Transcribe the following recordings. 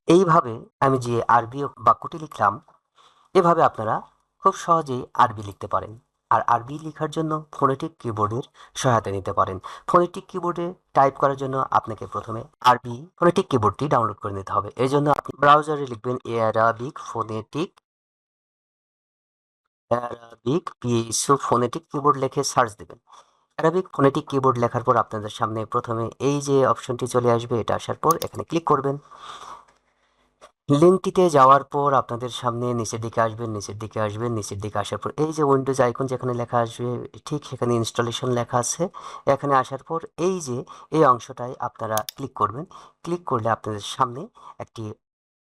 এইভাবে আমি যে আরবি বাক্যটি লিখলাম, এভাবে আপনারা খুব সহজেই আরবি লিখতে পারেন। আর আরবি লেখার জন্য ফোনেটিক কিবোর্ডের সহায়তা নিতে পারেন। ফোনেটিক কিবোর্ডে টাইপ করার জন্য আপনাকে প্রথমে আরবি ফোনেটিক কিবোর্ডটি ডাউনলোড করে নিতে হবে। এর জন্য আপনি ব্রাউজারে লিখবেন অ্যারাবিক পিএসও ফোনেটিক কিবোর্ড লিখে সার্চ দেবেন। অ্যারাবিক ফোনেটিক কিবোর্ড লেখার পর আপনাদের সামনে প্রথমে এই যে অপশনটি চলে আসবে, এটা আসার পর এখানে ক্লিক করবেন। লিঙ্কটিতে যাওয়ার পর আপনাদের সামনে নিচের দিকে আসবেন, নিচের দিকে আসবেন, নিচের দিকে আসার পর এই যে উইন্ডোজ আইকন যেখানে লেখা আসবে, ঠিক সেখানে ইনস্টলেশন লেখা আছে। এখানে আসার পর এই যে এই অংশটায় আপনারা ক্লিক করবেন। ক্লিক করলে আপনাদের সামনে একটি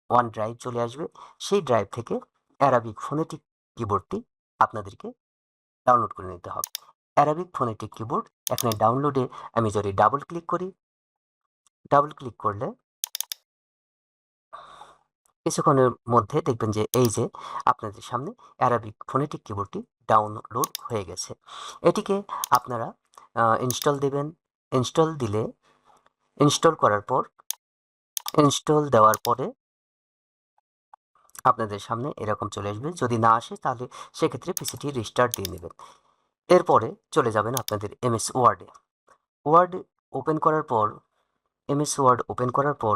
ওয়ান ড্রাইভ চলে আসবে। সেই ড্রাইভ থেকে অ্যারাবিক ফোনেটিক কিবোর্ডটি আপনাদেরকে ডাউনলোড করে নিতে হবে। অ্যারাবিক ফোনেটিক কিবোর্ড এখানে ডাউনলোডে আমি যদি ডাবল ক্লিক করি, ডাবল ক্লিক করলে কিছুক্ষণের মধ্যে দেখবেন যে এই যে আপনাদের সামনে অ্যারাবিক ফোনেটিক কিবোর্ডটি ডাউনলোড হয়ে গেছে। এটিকে আপনারা ইনস্টল দেবেন। ইনস্টল দিলে ইনস্টল দেওয়ার পরে আপনাদের সামনে এরকম চলে আসবে। যদি না আসে তাহলে সেক্ষেত্রে পিসিটি রিস্টার্ট দিয়ে নেবেন। এরপরে চলে যাবেন আপনাদের এমএস ওয়ার্ডে। ওয়ার্ড ওপেন করার পর এমএস ওয়ার্ড ওপেন করার পর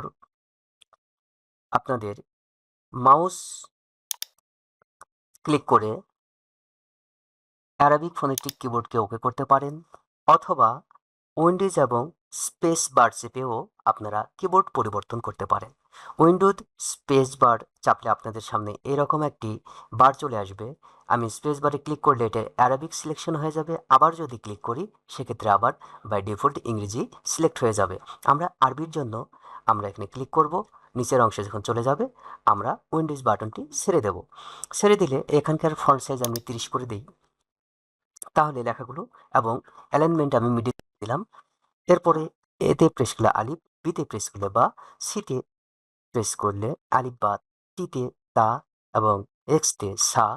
আপনাদের মাউস ক্লিক করে অ্যারাবিক ফোনেটিক কিবোর্ডকে ওকে করতে পারেন, অথবা উইন্ডোজ এবং স্পেস বার চেপেও আপনারা কিবোর্ড পরিবর্তন করতে পারেন। উইন্ডোজ স্পেস বার চাপলে আপনাদের সামনে এরকম একটি বার চলে আসবে। আমি স্পেস বারে ক্লিক করলে এটা অ্যারাবিক সিলেকশন হয়ে যাবে। আবার যদি ক্লিক করি সেক্ষেত্রে আবার বাই ডিফল্ট ইংরেজি সিলেক্ট হয়ে যাবে। আমরা আরবির জন্য আমরা এখানে ক্লিক করব। নিচের অংশে যখন চলে যাবে আমরা উইন্ডোজ বাটনটি ছেড়ে দেব। ছেড়ে দিলে এখানকার ফন্ট সাইজ আমি 30 করে দিই, তাহলে লেখাগুলো এবং অ্যালাইনমেন্ট আমি মিডিল দিলাম। এরপরে এতে প্রেস করলে আলিফ, বিতে প্রেস করলে বা, সিতে প্রেস করলে আলিফ বা, টিতে তা এবং এক্সতে সা,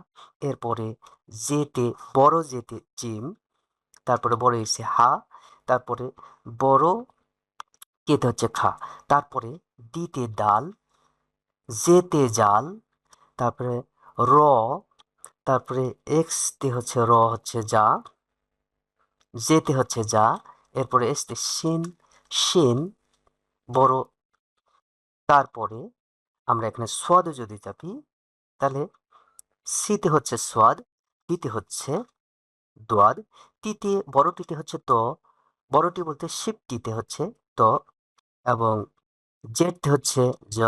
এরপরে জেতে বড় জেতে জিম, তারপরে বড় এসে হা, তারপরে বড় কেতে হচ্ছে খা, তারপরে ডিতে ডাল, জেতে জাল, তারপরে র, তারপরে এক্সতে হচ্ছে র হচ্ছে যা, জেতে হচ্ছে যা, এরপরে এসতে শিন, শিন বড়, তারপরে আমরা এখানে সোয়াদে যদি চাপি তাহলে সিতে হচ্ছে সোয়াদ, টিতে হচ্ছে দোয়াদ, টিতে বড় টিতে হচ্ছে ত, বড়টি বলতে শিপ টিতে হচ্ছে ত, এবং জেডতে হচ্ছে জ,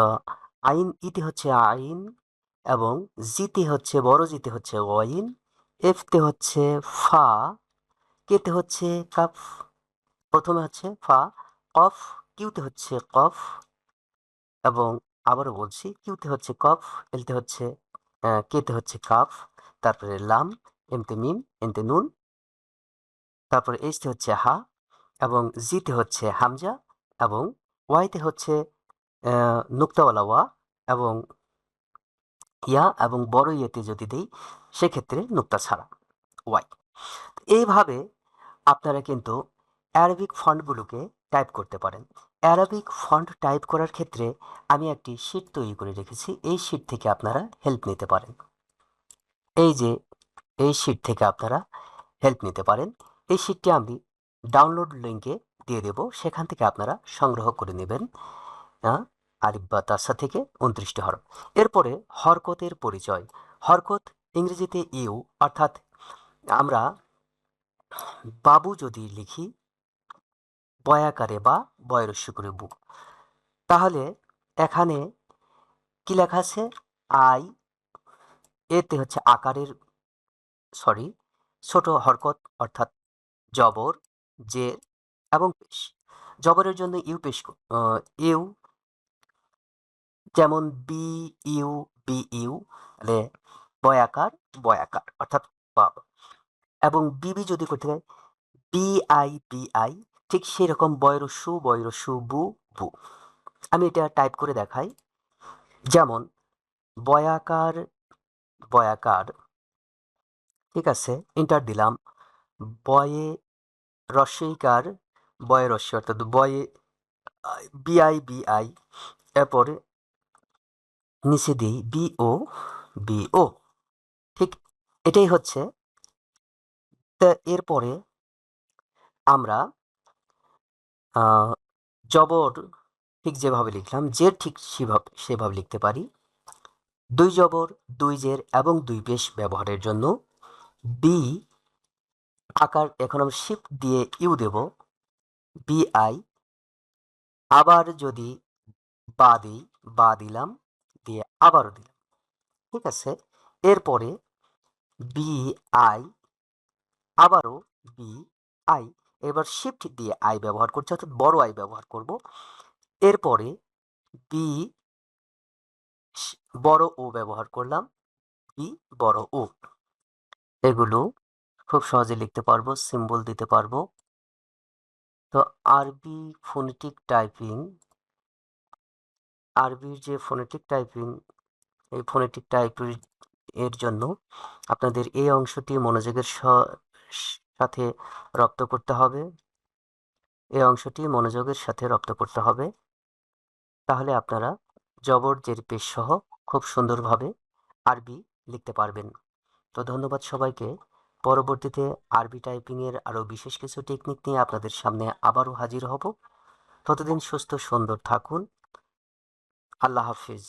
আইন ইতে হচ্ছে আইন, এবং জিতে হচ্ছে বড় জিতে হচ্ছে ওয়াইন, এফতে হচ্ছে ফা, কেতে হচ্ছে কাফ, প্রথমে হচ্ছে ফা, কফ, কিউতে হচ্ছে কফ, এবং আবারও বলছি কিউতে হচ্ছে কফ, এলতে হচ্ছে কেতে হচ্ছে কাফ, তারপরে লাম, এমতে মিম, এনতে নুন, তারপরে এইচতে হচ্ছে হা, এবং জিতে হচ্ছে হামজা, এবং ওয়াইতে হচ্ছে নুক্তাওয়ালা ওয়া, এবং ইয়া এবং বড় ইয়েতে যদি দেই সেক্ষেত্রে নুক্তা ছাড়া ওয়াই। এইভাবে আপনারা কিন্তু অ্যারাবিক ফন্টগুলোকে টাইপ করতে পারেন। অ্যারাবিক ফন্ট টাইপ করার ক্ষেত্রে আমি একটি শিট তৈরি করে রেখেছি। এই শিট থেকে আপনারা হেল্প নিতে পারেন। এই যে এই শিট থেকে আপনারা হেল্প নিতে পারেন। এই শিটটি আমি ডাউনলোড লিঙ্কে দিয়ে দেব, সেখান থেকে আপনারা সংগ্রহ করে নেবেন। আলিফ বা তাসা থেকে 29টি হরফ। এরপরে হরকতের পরিচয়। হরকত ইংরেজিতে ইউ, অর্থাৎ আমরা বাবু যদি লিখি বয়াকারে বা বয়রস্য করে বু, তাহলে এখানে কি লেখা আছে? আই, এতে হচ্ছে আকারের সরি ছোট হরকত, অর্থাৎ জবর, জের এবং পেশ। জবরের জন্য ইউ পেশ ইউ, যেমন বি ইউ, বি ইউ, তাহলে বয়াকার, বয়াকার অর্থাৎ বাব। এবং বিবি যদি করতে হয় বি আই, বি আই, ঠিক সেরকম বয়রস্যু, বয়রস্যু বু, বু। আমি এটা টাইপ করে দেখাই। যেমন বয়াকার, বয়াকার, ঠিক আছে, এন্টার দিলাম। বয়ে রস্যইকার, বয়ে রস্য অর্থাৎ বয়ে, বিআই, বিআই, এরপরে নিচে দিই বিও বিও, ঠিক এটাই হচ্ছে। তা এরপরে আমরা জবর ঠিক যেভাবে লিখলাম, জের ঠিক সেভাবে লিখতে পারি। দুই জবর, দুই জের এবং দুই পেশ ব্যবহারের জন্য বি আকার, এখন আমি শিফট দিয়ে ইউ দেব, বিআই। আবার যদি বা দিই, বা দিলাম, দিয়ে আবারও দিলাম, ঠিক আছে। এরপরে বি আই, আবারও বি আই, এবার শিফট দিয়ে আই ব্যবহার করছি, অর্থাৎ বড় আই ব্যবহার করব। এরপরে বি বড় ও ব্যবহার করলাম, বি বড় ও। এগুলো খুব সহজে লিখতে পারবো, সিম্বল দিতে পারবো। তো আরবি ফোনেটিক টাইপিং, আরবির যে ফোনেটিক টাইপিং, এই ফোনেটিক টাইপিং এর জন্য আপনাদের এই অংশটি মনোযোগের সাথে রপ্ত করতে হবে। এই অংশটি মনোযোগের সাথে রপ্ত করতে হবে, তাহলে আপনারা জবর জের পেশ সহ খুব সুন্দরভাবে আরবি লিখতে পারবেন। তো ধন্যবাদ সবাইকে। পরবর্তীতে আরবি টাইপিংয়ের আরও বিশেষ কিছু টেকনিক নিয়ে আপনাদের সামনে আবারও হাজির হব। ততদিন সুস্থ সুন্দর থাকুন। আল্লাহ হাফিজ।